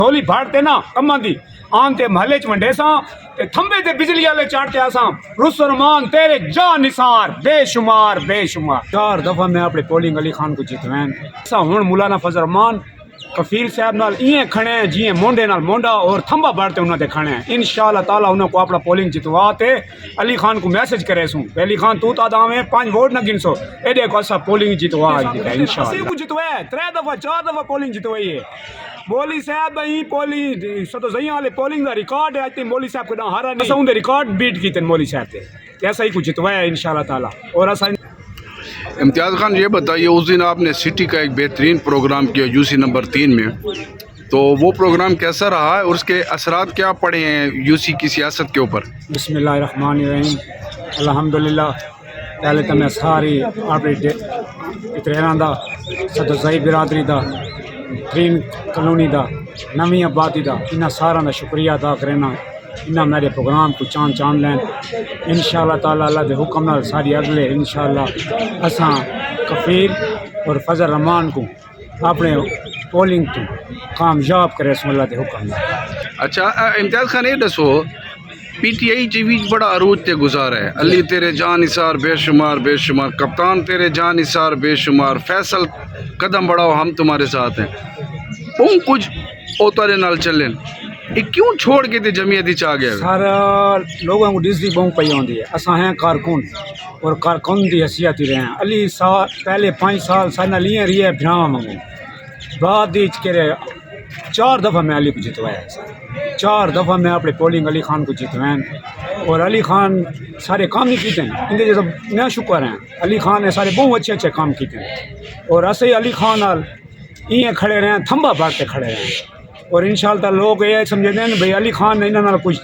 होली फाड़ते ना कम्मा दी आनते महल्ले च वंडे सां ते थंबे ते बिजली वाले चाड़ते आसां रुसरमान तेरे जा निसार बेशुमार बेशुमार 4 दफा मैं अपने पोलिंग अली खान को जितवैन असा हुण मौलाना फजल रहमान कफील साहब नाल इं खड़े हैं जिं मोंडे नाल मोंडा और थंबा बाड़ते उन्होंने खड़े हैं इंशाअल्लाह ताला उन्होंने को अपना पोलिंग जितवा ते अली खान को मैसेज करे सूं अली खान तू तादा में 5 वोट न गिनसो एडे को असा पोलिंग जितवा इंशाअल्लाह को जितवा 3 दफा 4 दफा पोलिंग जितवाई है मौली साहब ही पोलिंग सतो जइयां वाले पोलिंग दा रिकॉर्ड है ते मौली साहब को हारा नहीं असा उनके रिकॉर्ड बीट कीते मौली साहब ते ऐसा ही को जितवाया इंशाअल्लाह ताला और असा इम्तियाज़ खान ये बताइए, उस दिन आपने सिटी का एक बेहतरीन प्रोग्राम किया यूसी नंबर 3 में, तो वो प्रोग्राम कैसा रहा है और उसके असरात क्या पड़े हैं यूसी की सियासत के ऊपर? बिस्मिल्लाहिर्रहमानिर्रहीम अल्हम्दुलिल्लाह। पहले तो मैं सारी अपनी इतरेना दा सदोज़ई बिरादरी दा ग्रीन कलोनी दा नवी आबादी दा इन्ना सारा दा शुक्रिया अदा करना इन्ना मेरे प्रोग्राम को चांद लैन इंशाअल्लाह ताला अल्लाह दे हुक्म नाल सारी अगले इंशाअल्लाह असां कफील और फजल रहमान को अपने पोलिंग तो कामयाब करे अल्लाह दे हुक्म नाल। अच्छा इम्तियाज़ खान ये दसो पीटीआई च भी बड़ा अरूज ते गुजारा है, अली तेरे जान निसार बेशुमार बेशुमार, कप्तान तेरे जान निसार बेशुमार, फैसल कदम बढ़ाओ हम तुम्हारे साथ हैं, वो कुछ ओतारे नाल चलें ये क्यों छोड़ के ते जमीयत च आ गया? सारा लोगों को डिसदी बहुत पई आती है असा हैं कारकुन और कारकुन की हैसियत ही रहे हैं अली पहले 5 साल साल लिए रही है भ्रावा मंगू बाद के 4 दफ़ा मैं अली को जितवाया 4 दफ़ा मैं अपने पोलिंग अली खान को जितवान और अली खान सारे काम ही किए इनके जैसा मैं शुक्र हैं अली खान ने सारे बहुत अच्छे काम किए और असे अली खान नाल इं खड़े रहे थंबा बाड़ते खड़े रहे और इंशाअल्लाह लोग ये समझते हैं भाई अली खान ने इन्होंने कुछ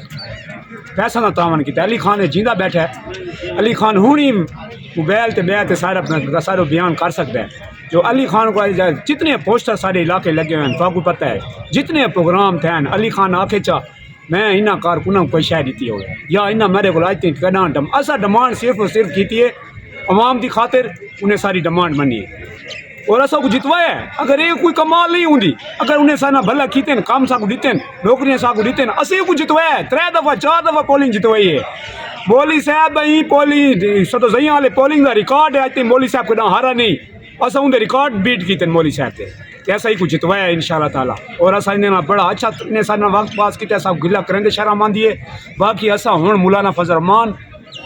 पैसा ना तावन किया अली खान ने जिंदा बैठा है अली खान हूँ ही मोबाइल ते बैठ सारा अपना सारा बयान कर सकता है जो अली खान को जितने पोस्टर सारे इलाके लगे हुए हैं आपको पता है जितने प्रोग्राम थे अली खान आखे चा मैं इन्होंने कारकुनों को कोई शायद दी हो या इन्हें मेरे को आज तक असा डिमांड सिर्फ और सिर्फ की है अवाम की खातिर उन्हें सारी डिमांड मनी है और असा को जितवाया है अगर ये कोई कमाल नहीं होंगी अगर उन्हें साना भला कीते काम साकू दीते नौकरियां साकू दीते असी को जितवाया है 3 दफ़ा 4 दफ़ा पोलिंग जितवाई है मौली साहब ही पोलिंग सतो जइयां वाले पोलिंग का रिकॉर्ड है आज मौली साहब को हारा नहीं असा उनके रिकॉर्ड बीट कीते मौली साहब ते ऐसा ही कुछ जितवाया इंशाअल्लाह ताला और असा इन्हें बड़ा अच्छा इन्हें सारा वक्त पास किया सब गिला करेंगे शर्म आंदी है बाकी असा हुण मौलाना फजल रहमान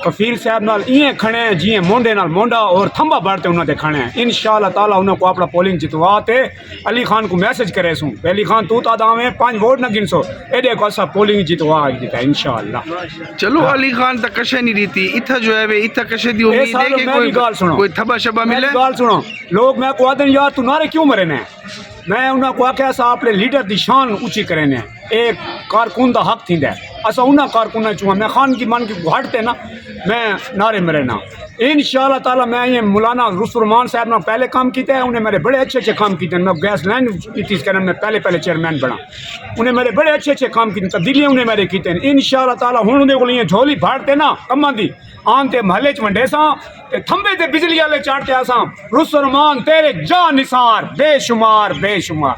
कफील साहब नाल इं खड़े हैं जिं मोंडे नाल मोंडा और थंबा बाड़ते उन्होंने खड़े हैं इंशाअल्लाह ताला उन्होंने को अपना पोलिंग जितवा ते अली खान को मैसेज करे सूं अली खान तू तादा में 5 वोट न गिनसो एडे को असा पोलिंग जितवा इंशाअल्लाह। चलो अली खान तक कशे नहीं रहती इतना जो है वे इतना कशे दी उम्मीद है कि कोई थबा शबा मिले। गाल सुनो लोग मैं को आदन यार तू नारे क्यों मरे ने मैं उन्हें को आख्या असा अपने लीडर की शान ऊँची करे ने एक कारकुन का हक थी असा उन्हें कारकुन चुआ मैं खान की मन की हटते ना मैं नारे मरे ना इंशाअल्लाह ताला मैं ये मौलाना रुसरमान साहब ने पहले काम किया है उन्हें मेरे बड़े अच्छे काम किए मैं गैस लाइन की मैं पहले चेयरमैन बना उन्हें मेरे बड़े अच्छे काम किए तब्दीलियाँ उन्हें मेरे की इंशाअल्लाह ताला हुण उन्हें को झोली फाड़ते ना कम्मा दी आनते महल्ले च वंडे सां ते थंबे ते बिजली वाले चाड़ते आसां रुसरमान तेरे जा निसार बेशुमार बेशुमार।